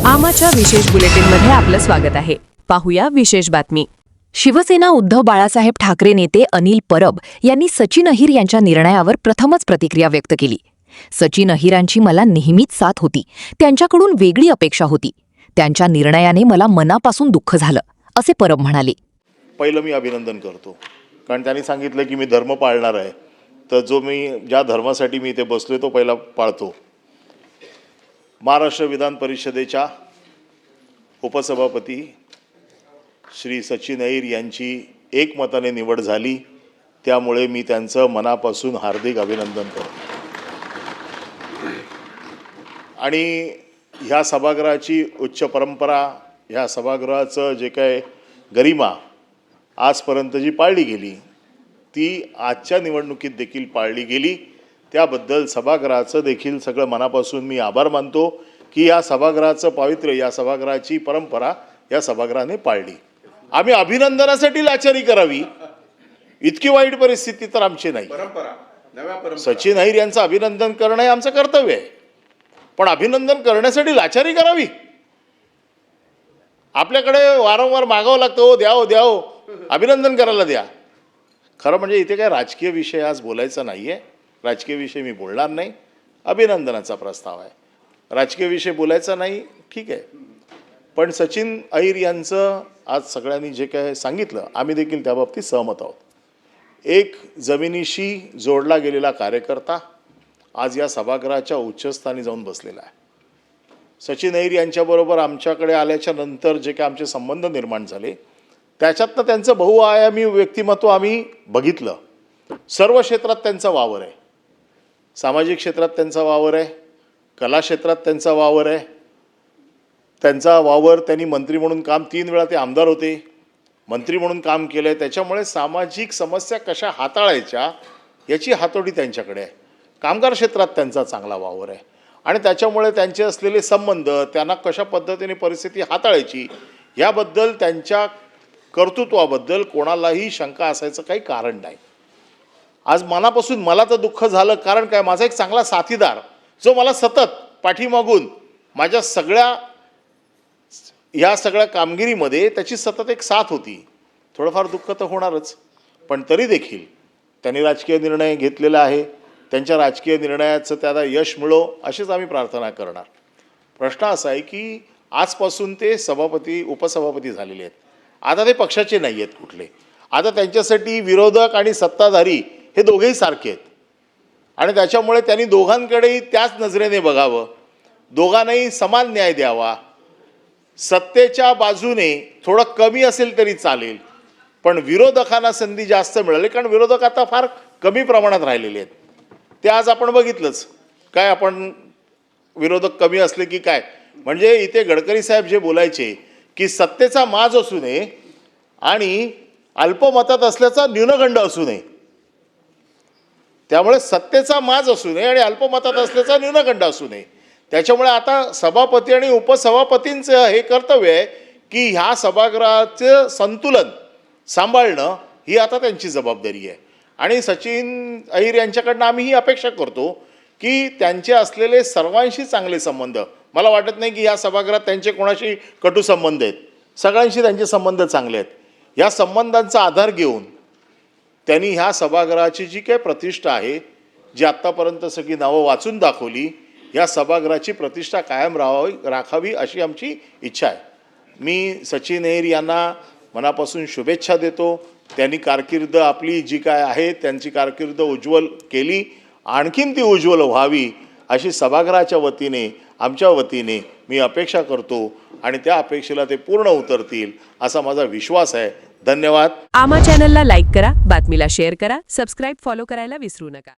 आमाच्या विशेष बुलेटिनमध्ये आपलं स्वागत आहे. पाहूया विशेष बातमी. शिवसेना उद्धव बाळासाहेब ठाकरे नेते अनिल परब यांनी सचिन अहिर यांच्या निर्णयावर प्रथमच प्रतिक्रिया व्यक्त केली. सचिन अहिरांची मला नेहमीच साथ होती, त्यांच्याकडून वेगळी अपेक्षा होती. त्यांच्या निर्णयाने मला मनापासून दुःख झालं, असे परब म्हणाले. पहिलं मी अभिनंदन करतो, कारण त्यांनी सांगितलं की मी धर्म पाळणार आहे, तर जो मी ज्या धर्मासाठी मी इथे बसलोय तो पहिला पाळतो. महाराष्ट्र विधान परिषदेच्या उपसभापती श्री सचिन अहिर यांची एकमताने निवड झाली, त्यामुळे मी त्यांचं मनापासून हार्दिक अभिनंदन करतो. आणि ह्या सभागृहाची उच्च परंपरा, ह्या सभागृहाचं जे काय गरिमा आजपर्यंत जी पाळली गेली ती आजच्या निवडणुकीत देखील पाळली गेली. त्याबद्दल सभागृहाचं देखील सगळं मनापासून मी आभार मानतो की या सभागृहाचं पावित्र्य, या सभागृहाची परंपरा या सभागृहाने पाळली. आम्ही अभिनंदनासाठी लाचारी करावी इतकी वाईट परिस्थिती तर आमची नाही. सचिन अहिर यांचं अभिनंदन करणं हे आमचं कर्तव्य आहे, पण अभिनंदन करण्यासाठी लाचारी करावी? आपल्याकडे वारंवार मागावं लागतं, हो द्या, हो द्या, हो अभिनंदन करायला द्या. खरं म्हणजे इथे काय राजकीय विषय आज बोलायचा नाही आहे. राजकीय विषय मी बोलणार नाही. अभिनंदनाचा प्रस्ताव आहे, राजकीय विषय बोलायचा नाही, ठीक आहे. पण सचिन अहिर यांचं आज सगळ्यांनी जे काय सांगितलं आम्ही देखील त्याबाबतीत सहमत आहोत. एक जमिनीशी जोडला गेलेला कार्यकर्ता आज या सभागृहाच्या उच्चस्थानी जाऊन बसलेला आहे. सचिन अहिर यांच्याबरोबर आमच्याकडे आल्याच्या नंतर जे काय आमचे संबंध निर्माण झाले त्याच्यातनं त्यांचं बहुआयामी व्यक्तिमत्व आम्ही बघितलं. सर्व क्षेत्रात त्यांचा वावर आहे. सामाजिक क्षेत्रात त्यांचा वावर आहे, कला क्षेत्रात त्यांचा वावर आहे. त्यांचा वावर त्यांनी मंत्री म्हणून काम, 3 वेळा ते आमदार होते, मंत्री म्हणून काम केलं आहे. त्याच्यामुळे सामाजिक समस्या कशा हाताळायच्या याची हातोटी त्यांच्याकडे आहे. कामगार क्षेत्रात त्यांचा चांगला वावर आहे आणि त्याच्यामुळे त्यांचे असलेले संबंध, त्यांना कशा पद्धतीने परिस्थिती हाताळायची याबद्दल, त्यांच्या कर्तृत्वाबद्दल कोणालाही शंका असायचं काही कारण नाही. आज मनापासून मला तर दुःख झालं, कारण काय, माझा एक चांगला साथीदार जो मला सतत पाठीमागून माझ्या ह्या सगळ्या कामगिरीमध्ये त्याची सतत एक साथ होती. थोडंफार दुःख तर होणारच, पण तरी देखील त्यांनी राजकीय निर्णय घेतलेला आहे. त्यांच्या राजकीय निर्णयाचं त्याला यश मिळो अशीच आम्ही प्रार्थना करणार. प्रश्न असा आहे की आजपासून ते सभापती उपसभापती झालेले आहेत. आता ते पक्षाचे नाही आहेत कुठले. आता त्यांच्यासाठी विरोधक आणि सत्ताधारी हे दोघेही सारखे आहेत आणि त्याच्यामुळे त्यांनी दोघांकडेही त्याच नजरेने बघावं, दोघांनाही समान न्याय द्यावा. सत्तेच्या बाजूने थोडं कमी असेल तरी चालेल, पण विरोधकांना संधी जास्त मिळाली, कारण विरोधक आता फार कमी प्रमाणात राहिलेले आहेत. ते आज आपण बघितलंच. काय आपण विरोधक कमी असले की काय, म्हणजे इथे गडकरी साहेब जे बोलायचे की सत्तेचा माज असू नये आणि अल्पमतात असल्याचा न्यूनगंड असू नये. त्यामुळे सत्तेचा माज असू नये आणि अल्पमतात असल्याचा न्यूनगंड असू नये. त्याच्यामुळे आता सभापती आणि उपसभापतींचं हे कर्तव्य आहे की ह्या सभागृहाचं संतुलन सांभाळणं ही आता त्यांची जबाबदारी आहे. आणि सचिन अहिर यांच्याकडनं आम्ही ही अपेक्षा करतो की त्यांचे असलेले सर्वांशी चांगले संबंध, मला वाटत नाही की या सभागृहात त्यांचे कोणाशी कटू संबंध आहेत. सगळ्यांशी त्यांचे संबंध चांगले आहेत. या संबंधांचा आधार घेऊन त्यांनी ह्या सभागृहाची जी काही प्रतिष्ठा आहे, जी आत्तापर्यंत सगळी नावं वाचून दाखवली, या सभागृहाची प्रतिष्ठा कायम राखावी अशी आमची इच्छा आहे. मी सचिन अहिर यांना मनापासून शुभेच्छा देतो. त्यांनी कारकीर्द आपली जी काय आहे त्यांची कारकीर्द उज्ज्वल केली, आणखीन ती उज्ज्वल व्हावी अशी सभागृहाच्या वतीने, आमच्या वतीने मी अपेक्षा करतो आणि त्या अपेक्षेला ते पूर्ण उतरतील असा माझा विश्वास आहे. धन्यवाद. आमा चॅनलला लाईक करा, बातमीला शेअर करा, सबस्क्राईब फॉलो करायला विसरू नका.